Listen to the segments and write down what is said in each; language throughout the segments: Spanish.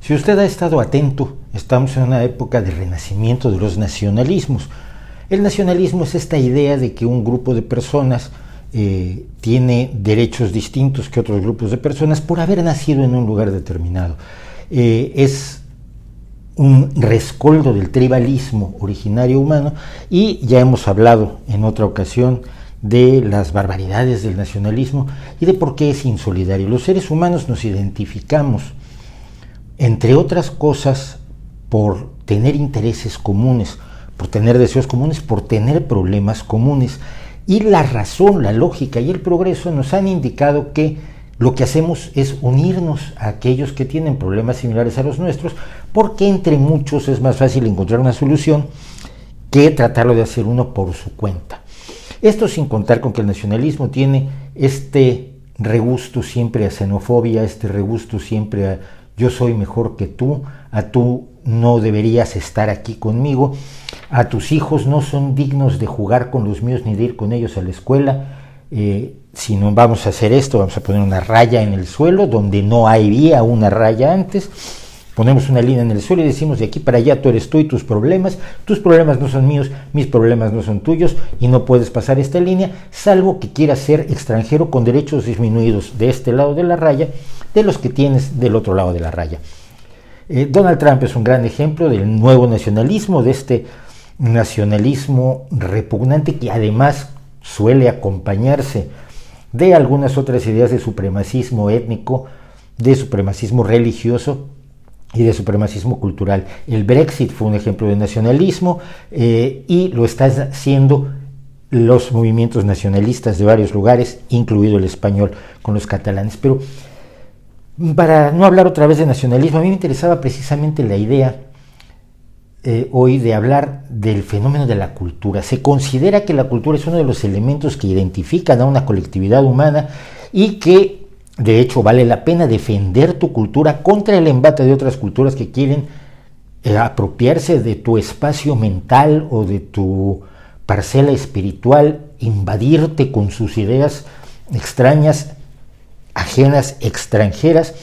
Si usted ha estado atento, estamos en una época de renacimiento de los nacionalismos. El nacionalismo es esta idea de que un grupo de personas tiene derechos distintos que otros grupos de personas por haber nacido en un lugar determinado. Es un rescoldo del tribalismo originario humano, y ya hemos hablado en otra ocasión de las barbaridades del nacionalismo y de por qué es insolidario. Los seres humanos nos identificamos, entre otras cosas, por tener intereses comunes, por tener deseos comunes, por tener problemas comunes, y la razón, la lógica y el progreso nos han indicado que lo que hacemos es unirnos a aquellos que tienen problemas similares a los nuestros, porque entre muchos es más fácil encontrar una solución que tratarlo de hacer uno por su cuenta. Esto sin contar con que el nacionalismo tiene este regusto siempre a xenofobia, este regusto siempre a yo soy mejor que tú, a tú no deberías estar aquí conmigo, a tus hijos no son dignos de jugar con los míos ni de ir con ellos a la escuela. Si no vamos a hacer esto, vamos a poner una raya en el suelo donde no había una raya antes, ponemos una línea en el suelo y decimos de aquí para allá tú eres tú y tus problemas no son míos, mis problemas no son tuyos, y no puedes pasar esta línea salvo que quieras ser extranjero con derechos disminuidos de este lado de la raya de los que tienes del otro lado de la raya. Donald Trump es un gran ejemplo del nuevo nacionalismo, de este nacionalismo repugnante que además suele acompañarse de algunas otras ideas de supremacismo étnico, de supremacismo religioso y de supremacismo cultural. El Brexit fue un ejemplo de nacionalismo y lo están haciendo los movimientos nacionalistas de varios lugares, incluido el español con los catalanes. Pero para no hablar otra vez de nacionalismo, a mí me interesaba precisamente la idea hoy de hablar del fenómeno de la cultura. Se considera que la cultura es uno de los elementos que identifican a una colectividad humana y que de hecho vale la pena defender tu cultura contra el embate de otras culturas que quieren apropiarse de tu espacio mental o de tu parcela espiritual, invadirte con sus ideas extrañas, ajenas, extranjeras,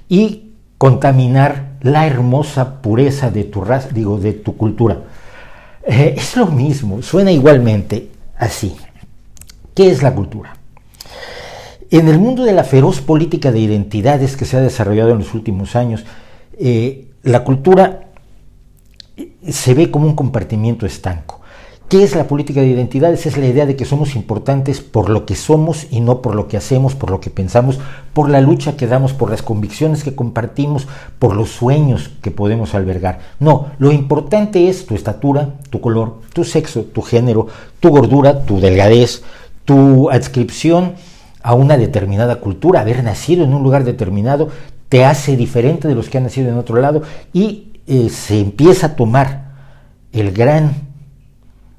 y contaminar la hermosa pureza de tu raza, de tu cultura. Es lo mismo, suena igualmente así. ¿Qué es la cultura? En el mundo de la feroz política de identidades que se ha desarrollado en los últimos años, la cultura se ve como un compartimiento estanco. ¿Qué es la política de identidades? Es la idea de que somos importantes por lo que somos y no por lo que hacemos, por lo que pensamos, por la lucha que damos, por las convicciones que compartimos, por los sueños que podemos albergar. No, lo importante es tu estatura, tu color, tu sexo, tu género, tu gordura, tu delgadez, tu adscripción a una determinada cultura. Haber nacido en un lugar determinado te hace diferente de los que han nacido en otro lado, y se empieza a tomar el gran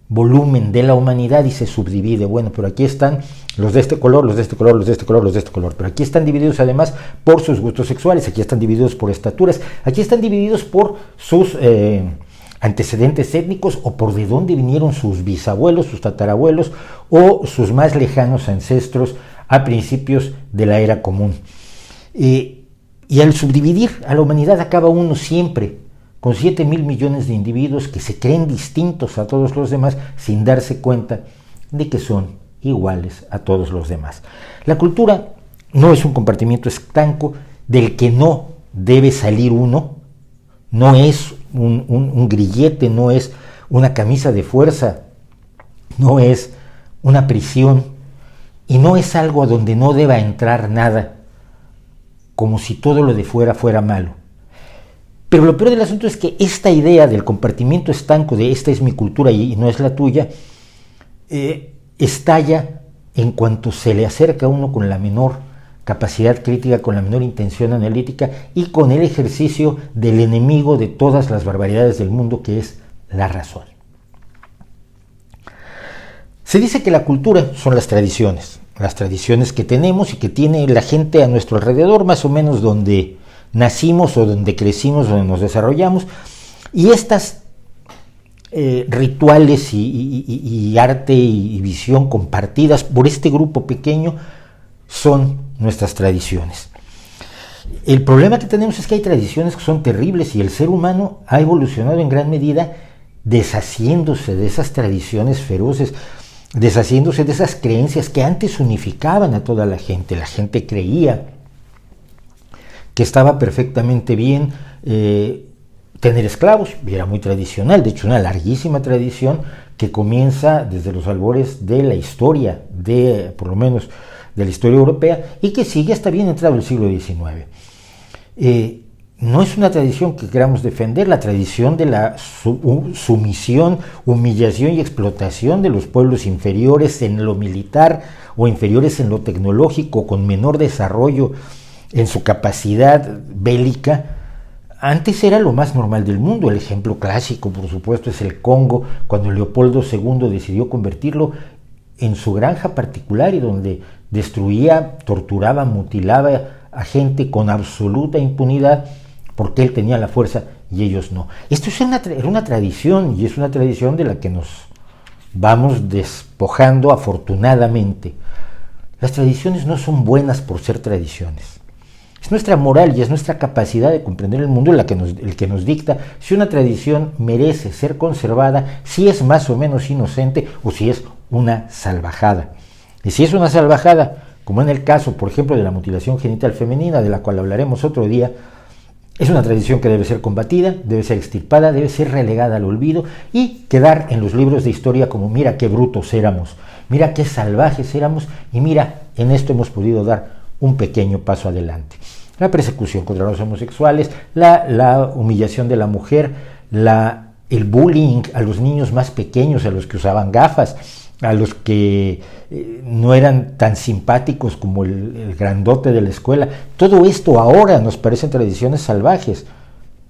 volumen de la humanidad y se subdivide. Bueno, pero aquí están los de este color, los de este color, los de este color, los de este color, pero aquí están divididos además por sus gustos sexuales, aquí están divididos por estaturas, aquí están divididos por sus antecedentes étnicos o por de dónde vinieron sus bisabuelos, sus tatarabuelos o sus más lejanos ancestros a principios de la era común. Y al subdividir a la humanidad acaba uno siempre con 7,000 millones de individuos que se creen distintos a todos los demás sin darse cuenta de que son iguales a todos los demás. La cultura no es un compartimiento estanco del que no debe salir uno, no es un grillete, no es una camisa de fuerza, no es una prisión, y no es algo a donde no deba entrar nada, como si todo lo de fuera fuera malo. Pero lo peor del asunto es que esta idea del compartimiento estanco de esta es mi cultura y no es la tuya, estalla en cuanto se le acerca a uno con la menor capacidad crítica, con la menor intención analítica y con el ejercicio del enemigo de todas las barbaridades del mundo, que es la razón. Se dice que la cultura son las tradiciones que tenemos y que tiene la gente a nuestro alrededor, más o menos donde nacimos o donde crecimos, donde nos desarrollamos, y estas rituales y arte y visión compartidas por este grupo pequeño son nuestras tradiciones. El problema que tenemos es que hay tradiciones que son terribles y el ser humano ha evolucionado en gran medida deshaciéndose de esas tradiciones feroces, deshaciéndose de esas creencias que antes unificaban a toda la gente. La gente creía que estaba perfectamente bien tener esclavos, y era muy tradicional, de hecho una larguísima tradición que comienza desde los albores de la historia, por lo menos de la historia europea, y que sigue hasta bien entrado el siglo XIX. No es una tradición que queramos defender, la tradición de la sumisión, humillación y explotación de los pueblos inferiores en lo militar o inferiores en lo tecnológico, con menor desarrollo en su capacidad bélica. Antes era lo más normal del mundo. El ejemplo clásico, por supuesto, es el Congo, cuando Leopoldo II decidió convertirlo en su granja particular y donde destruía, torturaba, mutilaba a gente con absoluta impunidad porque él tenía la fuerza y ellos no. Esto era una tradición, y es una tradición de la que nos vamos despojando afortunadamente. Las tradiciones no son buenas por ser tradiciones. Es nuestra moral y es nuestra capacidad de comprender el mundo el que nos dicta si una tradición merece ser conservada, si es más o menos inocente o si es una salvajada. Y si es una salvajada, como en el caso, por ejemplo, de la mutilación genital femenina, de la cual hablaremos otro día, es una tradición que debe ser combatida, debe ser extirpada, debe ser relegada al olvido y quedar en los libros de historia como mira qué brutos éramos, mira qué salvajes éramos y mira, en esto hemos podido dar un pequeño paso adelante. La persecución contra los homosexuales, la humillación de la mujer, el bullying a los niños más pequeños, a los que usaban gafas, a los que no eran tan simpáticos como el grandote de la escuela. Todo esto ahora nos parecen tradiciones salvajes,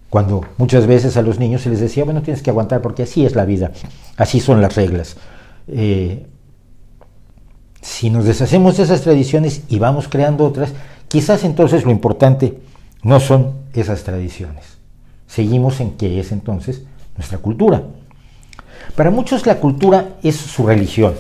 cuando muchas veces a los niños se les decía, bueno, tienes que aguantar porque así es la vida, así son las reglas. Si nos deshacemos de esas tradiciones y vamos creando otras, quizás entonces lo importante no son esas tradiciones. Seguimos en qué es entonces nuestra cultura. Para muchos la cultura es su religión,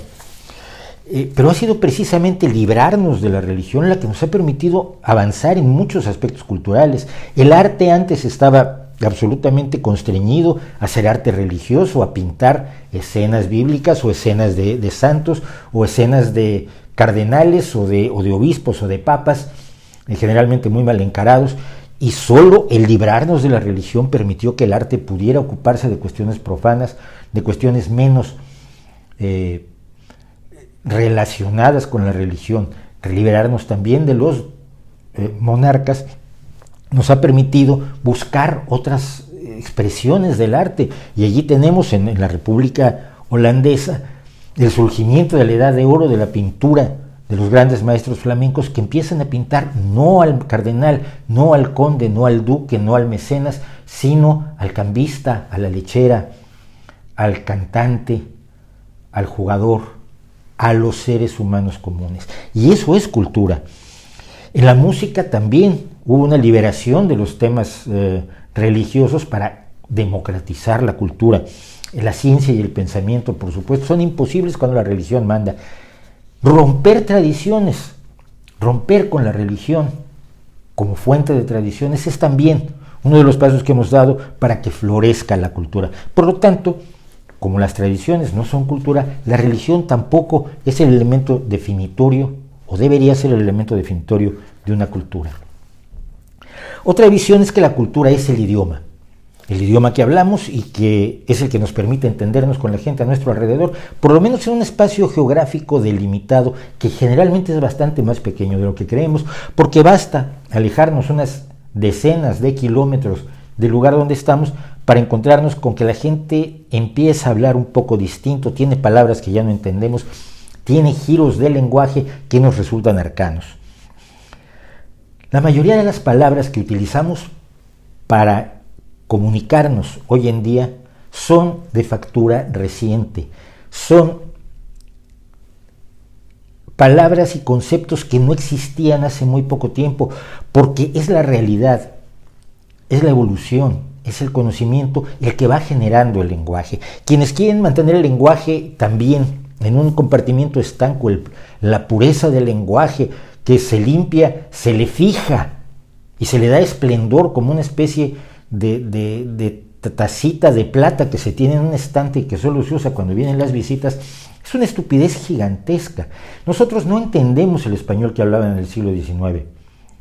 pero ha sido precisamente librarnos de la religión la que nos ha permitido avanzar en muchos aspectos culturales. El arte antes estaba absolutamente constreñido a hacer arte religioso, a pintar escenas bíblicas o escenas de santos o escenas de cardenales o de obispos o de papas, generalmente muy mal encarados, y solo el librarnos de la religión permitió que el arte pudiera ocuparse de cuestiones profanas, de cuestiones menos relacionadas con la religión. Liberarnos también de los monarcas nos ha permitido buscar otras expresiones del arte, y allí tenemos en la República Holandesa el surgimiento de la Edad de Oro de la pintura, de los grandes maestros flamencos que empiezan a pintar no al cardenal, no al conde, no al duque, no al mecenas, sino al cambista, a la lechera, al cantante, al jugador, a los seres humanos comunes. Y eso es cultura. En la música también hubo una liberación de los temas religiosos para democratizar la cultura. La ciencia y el pensamiento, por supuesto, son imposibles cuando la religión manda. Romper tradiciones, romper con la religión como fuente de tradiciones es también uno de los pasos que hemos dado para que florezca la cultura. Por lo tanto, como las tradiciones no son cultura, la religión tampoco es el elemento definitorio, o debería ser el elemento definitorio de una cultura. Otra visión es que la cultura es el idioma que hablamos y que es el que nos permite entendernos con la gente a nuestro alrededor, por lo menos en un espacio geográfico delimitado que generalmente es bastante más pequeño de lo que creemos, porque basta alejarnos unas decenas de kilómetros del lugar donde estamos para encontrarnos con que la gente empieza a hablar un poco distinto, tiene palabras que ya no entendemos, tiene giros de lenguaje que nos resultan arcanos. La mayoría de las palabras que utilizamos para comunicarnos hoy en día son de factura reciente, son palabras y conceptos que no existían hace muy poco tiempo, porque es la realidad, es la evolución, es el conocimiento el que va generando el lenguaje. Quienes quieren mantener el lenguaje también en un compartimiento estanco, la pureza del lenguaje que se limpia, se le fija y se le da esplendor como una especie de tacita de plata que se tiene en un estante y que solo se usa cuando vienen las visitas, es una estupidez gigantesca. Nosotros no entendemos el español que hablaban en el siglo XIX,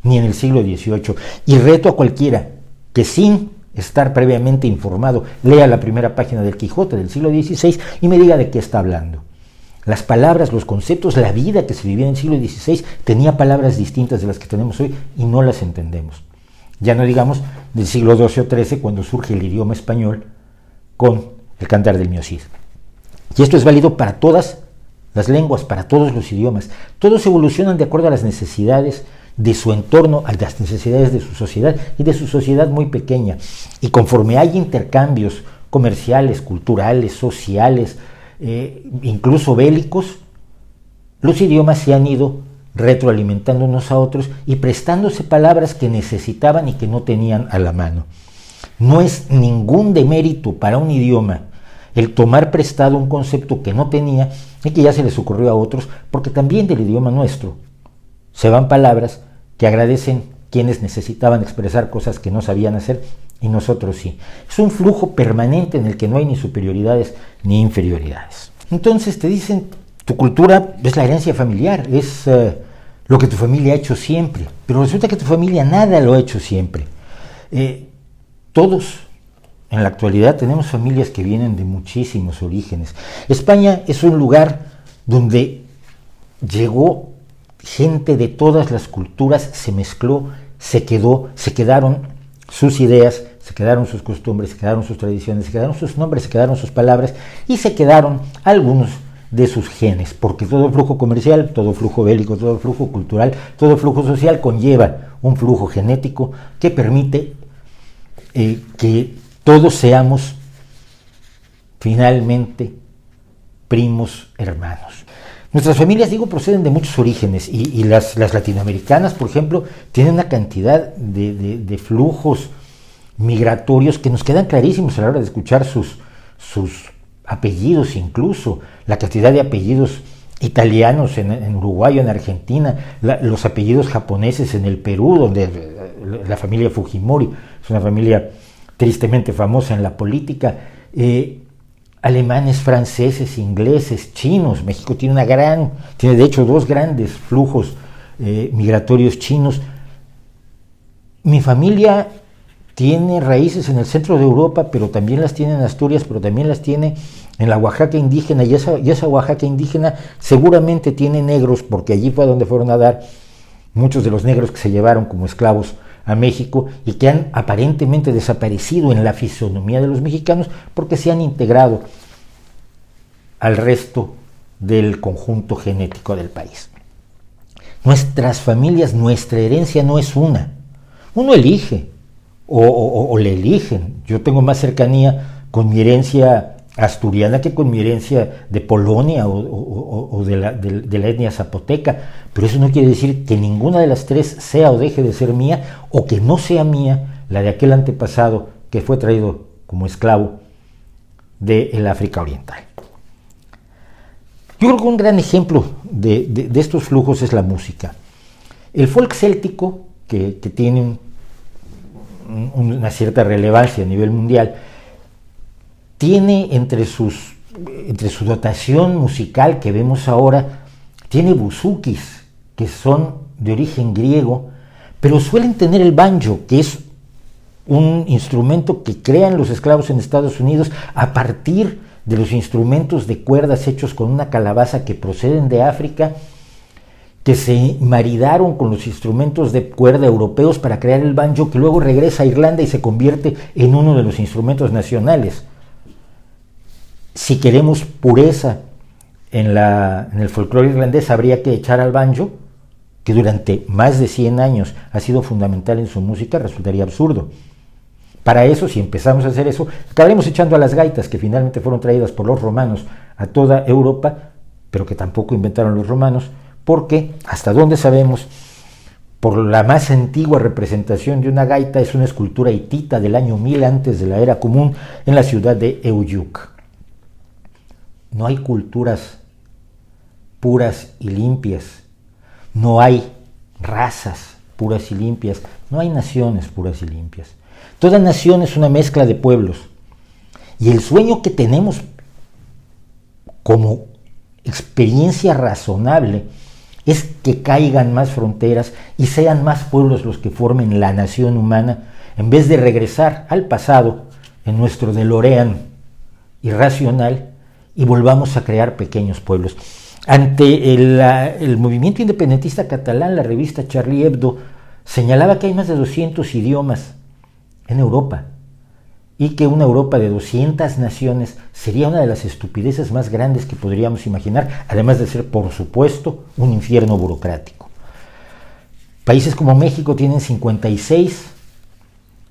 ni en el siglo XVIII, y reto a cualquiera que sin estar previamente informado lea la primera página del Quijote del siglo XVI y me diga de qué está hablando. Las palabras, los conceptos, la vida que se vivía en el siglo XVI tenía palabras distintas de las que tenemos hoy y no las entendemos. Ya no digamos del siglo XII o XIII, cuando surge el idioma español con el Cantar del Miocid. Y esto es válido para todas las lenguas, para todos los idiomas. Todos evolucionan de acuerdo a las necesidades de su entorno, a las necesidades de su sociedad y de su sociedad muy pequeña. Y conforme hay intercambios comerciales, culturales, sociales, incluso bélicos, los idiomas se han ido retroalimentando unos a otros y prestándose palabras que necesitaban y que no tenían a la mano. No es ningún demérito para un idioma el tomar prestado un concepto que no tenía y que ya se les ocurrió a otros, porque también del idioma nuestro se van palabras que agradecen quienes necesitaban expresar cosas que no sabían hacer y nosotros sí. Es un flujo permanente en el que no hay ni superioridades ni inferioridades. Entonces te dicen, tu cultura es la herencia familiar, es lo que tu familia ha hecho siempre, pero resulta que tu familia nada lo ha hecho siempre. Todos en la actualidad tenemos familias que vienen de muchísimos orígenes. España es un lugar donde llegó gente de todas las culturas, se mezcló, se quedaron sus ideas, se quedaron sus costumbres, se quedaron sus tradiciones, se quedaron sus nombres, se quedaron sus palabras y se quedaron algunos de sus genes, porque todo flujo comercial, todo flujo bélico, todo flujo cultural, todo flujo social conlleva un flujo genético que permite que todos seamos finalmente primos hermanos. Nuestras familias, digo, proceden de muchos orígenes y las latinoamericanas, por ejemplo, tienen una cantidad de flujos migratorios que nos quedan clarísimos a la hora de escuchar sus apellidos, incluso la cantidad de apellidos italianos en Uruguay o en Argentina, los apellidos japoneses en el Perú, donde la familia Fujimori es una familia tristemente famosa en la política, alemanes, franceses, ingleses, chinos. México tiene de hecho dos grandes flujos migratorios chinos. Mi familia tiene raíces en el centro de Europa, pero también las tiene en Asturias, pero también las tiene en la Oaxaca indígena, y esa Oaxaca indígena seguramente tiene negros, porque allí fue donde fueron a dar muchos de los negros que se llevaron como esclavos a México y que han aparentemente desaparecido en la fisonomía de los mexicanos porque se han integrado al resto del conjunto genético del país. Nuestras familias, nuestra herencia no es una. Uno elige o le eligen. Yo tengo más cercanía con mi herencia asturiana que con mi herencia de Polonia o de la etnia zapoteca, pero eso no quiere decir que ninguna de las tres sea o deje de ser mía, o que no sea mía la de aquel antepasado que fue traído como esclavo del África Oriental. Yo creo que un gran ejemplo de estos flujos es la música. El folk céltico, que tiene una cierta relevancia a nivel mundial, tiene entre su dotación musical que vemos ahora, tiene buzukis, que son de origen griego, pero suelen tener el banjo, que es un instrumento que crean los esclavos en Estados Unidos a partir de los instrumentos de cuerdas hechos con una calabaza que proceden de África, que se maridaron con los instrumentos de cuerda europeos para crear el banjo, que luego regresa a Irlanda y se convierte en uno de los instrumentos nacionales. Si queremos pureza en el folclore irlandés, habría que echar al banjo, que durante más de 100 años ha sido fundamental en su música. Resultaría absurdo. Para eso, si empezamos a hacer eso, acabaremos echando a las gaitas, que finalmente fueron traídas por los romanos a toda Europa, pero que tampoco inventaron los romanos, porque, hasta donde sabemos, por la más antigua representación de una gaita es una escultura hitita del año 1000 antes de la era común en la ciudad de Euyuk. No hay culturas puras y limpias, no hay razas puras y limpias. No hay naciones puras y limpias. Toda nación es una mezcla de pueblos. Y el sueño que tenemos como experiencia razonable es que caigan más fronteras y sean más pueblos los que formen la nación humana, en vez de regresar al pasado en nuestro DeLorean irracional y volvamos a crear pequeños pueblos. Ante el movimiento independentista catalán, la revista Charlie Hebdo señalaba que hay más de 200 idiomas en Europa y que una Europa de 200 naciones sería una de las estupideces más grandes que podríamos imaginar, además de ser, por supuesto, un infierno burocrático. Países como México tienen 56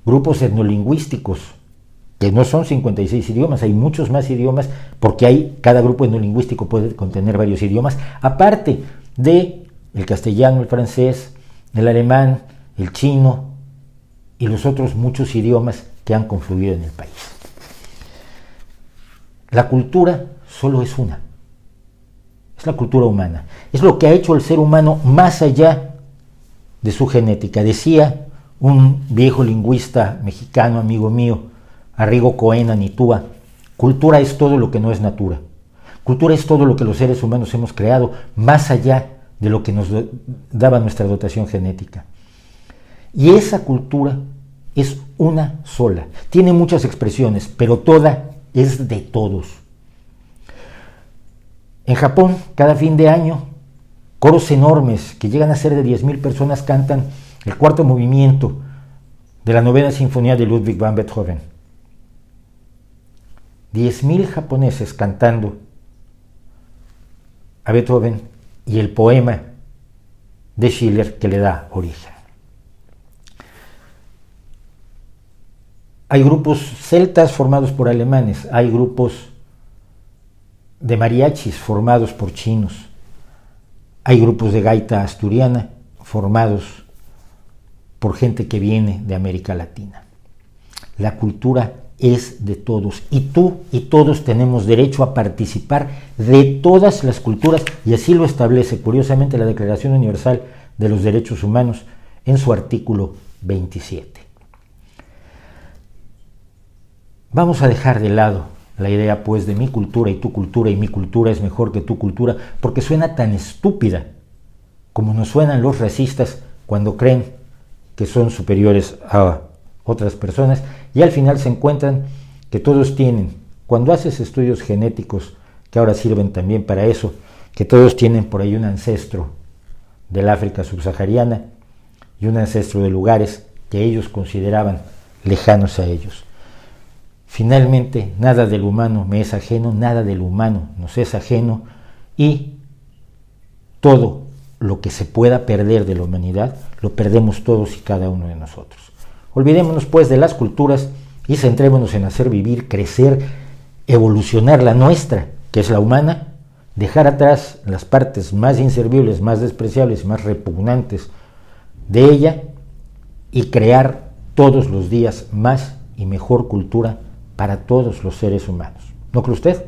grupos etnolingüísticos, que no son 56 idiomas, hay muchos más idiomas, porque cada grupo etnolingüístico puede contener varios idiomas, aparte de el castellano, el francés, el alemán, el chino y los otros muchos idiomas que han confluido en el país. La cultura solo es una, es la cultura humana, es lo que ha hecho el ser humano más allá de su genética. Decía un viejo lingüista mexicano, amigo mío, Arrigo Cohen Anitúa: cultura es todo lo que no es natura. Cultura es todo lo que los seres humanos hemos creado, más allá de lo que nos daba nuestra dotación genética. Y esa cultura es una sola. Tiene muchas expresiones, pero toda es de todos. En Japón, cada fin de año, coros enormes que llegan a ser de 10,000 personas cantan el cuarto movimiento de la novena sinfonía de Ludwig van Beethoven. 10,000 japoneses cantando a Beethoven y el poema de Schiller que le da origen. Hay grupos celtas formados por alemanes, hay grupos de mariachis formados por chinos, hay grupos de gaita asturiana formados por gente que viene de América Latina. La cultura es de todos y tú y todos tenemos derecho a participar de todas las culturas, y así lo establece curiosamente la Declaración Universal de los Derechos Humanos en su artículo 27. Vamos a dejar de lado la idea, pues, de mi cultura y tu cultura y mi cultura es mejor que tu cultura, porque suena tan estúpida como nos suenan los racistas cuando creen que son superiores a otras personas y al final se encuentran que todos tienen, cuando haces estudios genéticos que ahora sirven también para eso, que todos tienen por ahí un ancestro del África subsahariana y un ancestro de lugares que ellos consideraban lejanos a ellos. Finalmente, nada del humano me es ajeno, nada del humano nos es ajeno, y todo lo que se pueda perder de la humanidad, lo perdemos todos y cada uno de nosotros. Olvidémonos, pues, de las culturas y centrémonos en hacer vivir, crecer, evolucionar la nuestra, que es la humana, dejar atrás las partes más inservibles, más despreciables, más repugnantes de ella y crear todos los días más y mejor cultura para todos los seres humanos. ¿No cree usted?